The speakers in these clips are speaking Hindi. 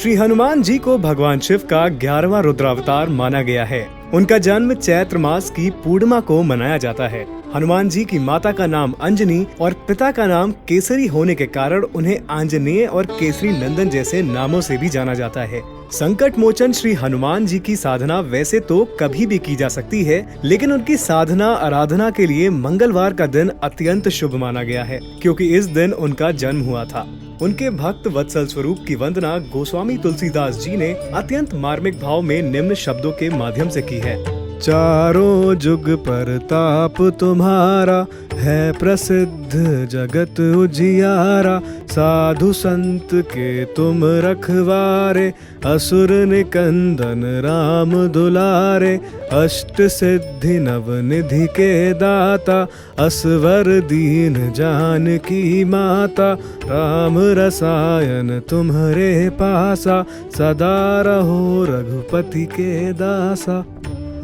श्री हनुमान जी को भगवान शिव का 11वां रुद्रावतार माना गया है। उनका जन्म चैत्र मास की पूर्णिमा को मनाया जाता है। हनुमान जी की माता का नाम अंजनी और पिता का नाम केसरी होने के कारण उन्हें आंजनेय और केसरी नंदन जैसे नामों से भी जाना जाता है। संकट मोचन श्री हनुमान जी की साधना वैसे तो कभी भी की जा सकती है, लेकिन उनकी साधना आराधना के लिए मंगलवार का दिन अत्यंत शुभ माना गया है, क्योंकि इस दिन उनका जन्म हुआ था। उनके भक्त वत्सल स्वरूप की वंदना गोस्वामी तुलसीदास जी ने अत्यंत मार्मिक भाव में निम्न शब्दों के माध्यम से की है। चारों जुग परताप तुम्हारा है प्रसिद्ध जगत उजियारा। साधु संत के तुम रखवारे असुर निकंदन राम दुलारे। अष्ट सिद्धि नव निधि के दाता असवर दीन जानकी माता। राम रसायन तुम्हारे पासा सदा रहो रघुपति के दासा।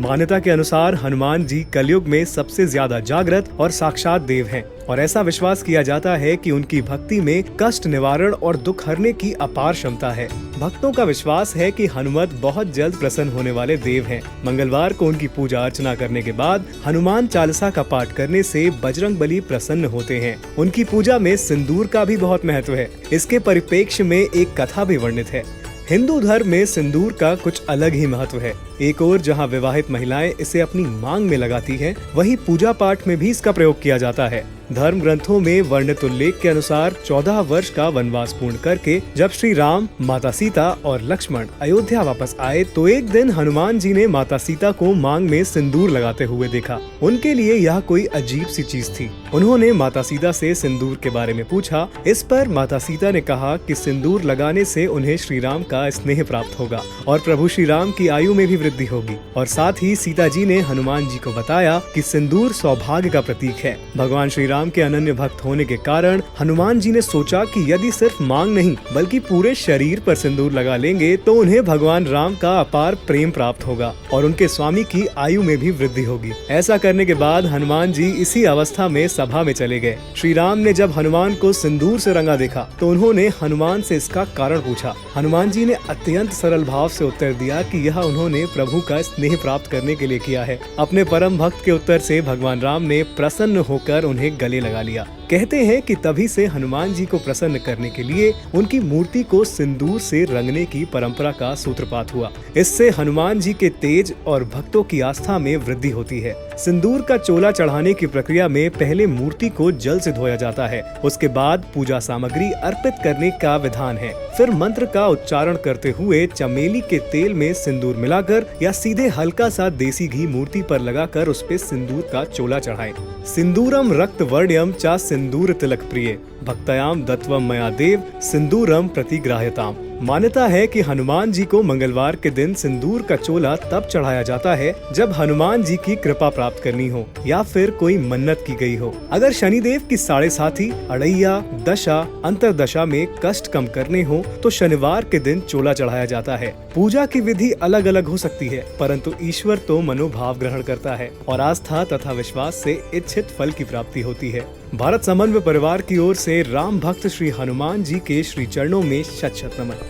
मान्यता के अनुसार हनुमान जी कलयुग में सबसे ज्यादा जागृत और साक्षात देव हैं, और ऐसा विश्वास किया जाता है कि उनकी भक्ति में कष्ट निवारण और दुख हरने की अपार क्षमता है। भक्तों का विश्वास है कि हनुमत बहुत जल्द प्रसन्न होने वाले देव हैं। मंगलवार को उनकी पूजा अर्चना करने के बाद हनुमान चालीसा का पाठ करने से बजरंगबली प्रसन्न होते हैं। उनकी पूजा में सिंदूर का भी बहुत महत्व है। इसके परिप्रेक्ष्य में एक कथा भी वर्णित है। हिंदू धर्म में सिंदूर का कुछ अलग ही महत्व है। एक ओर जहां विवाहित महिलाएं इसे अपनी मांग में लगाती हैं, वहीं पूजा पाठ में भी इसका प्रयोग किया जाता है। धर्म ग्रंथों में वर्णित उल्लेख के अनुसार 14 वर्ष का वनवास पूर्ण करके जब श्री राम, माता सीता और लक्ष्मण अयोध्या वापस आए, तो एक दिन हनुमान जी ने माता सीता को मांग में सिंदूर लगाते हुए देखा। उनके लिए यह कोई अजीब सी चीज थी। उन्होंने माता सीता से सिंदूर के बारे में पूछा। इस पर माता सीता ने कहा कि सिंदूर लगाने से उन्हें श्री राम का स्नेह प्राप्त होगा और प्रभु श्री राम की आयु में भी वृद्धि होगी। और साथ ही सीता जी ने हनुमान जी को बताया कि सिंदूर सौभाग्य का प्रतीक है। भगवान श्री राम के अनन्य भक्त होने के कारण हनुमान जी ने सोचा कि यदि सिर्फ मांग नहीं बल्कि पूरे शरीर पर सिंदूर लगा लेंगे तो उन्हें भगवान राम का अपार प्रेम प्राप्त होगा और उनके स्वामी की आयु में भी वृद्धि होगी। ऐसा करने के बाद हनुमान जी इसी अवस्था में सभा में चले गए। श्री राम ने जब हनुमान को सिंदूर से रंगा देखा तो उन्होंने हनुमान से इसका कारण पूछा। हनुमान जी ने अत्यंत सरल भाव से उत्तर दिया कि यह उन्होंने प्रभु का स्नेह प्राप्त करने के लिए किया है। अपने परम भक्त के उत्तर से भगवान राम ने प्रसन्न होकर उन्हें गले लगा लिया। कहते हैं कि तभी से हनुमान जी को प्रसन्न करने के लिए उनकी मूर्ति को सिंदूर से रंगने की परंपरा का सूत्रपात हुआ। इससे हनुमान जी के तेज और भक्तों की आस्था में वृद्धि होती है। सिंदूर का चोला चढ़ाने की प्रक्रिया में पहले मूर्ति को जल से धोया जाता है। उसके बाद पूजा सामग्री अर्पित करने का विधान है। फिर मंत्र का उच्चारण करते हुए चमेली के तेल में सिंदूर मिलाकर या सीधे हल्का सा देसी घी मूर्ति पर लगाकर उस पे सिंदूर का चोला चढ़ाएं। सिंदूरम रक्त वर्ण्यम चा सिंदूर तिलक प्रिय भक्तयाम दत्वम मया देव सिंदूरम प्रतिग्राह्यताम। मान्यता है कि हनुमान जी को मंगलवार के दिन सिंदूर का चोला तब चढ़ाया जाता है जब हनुमान जी की कृपा प्राप्त करनी हो या फिर कोई मन्नत की गई हो। अगर शनिदेव की 7.5 अड़ैया दशा अंतरदशा में कष्ट कम करने हो तो शनिवार के दिन चोला चढ़ाया जाता है। पूजा की विधि अलग अलग हो सकती है, परंतु ईश्वर तो मनोभाव ग्रहण करता है और आस्था तथा विश्वास से इच्छित फल की प्राप्ति होती है। भारत समन्वय परिवार की ओर से राम भक्त श्री हनुमान जी के श्री चरणों में शत शत नमन।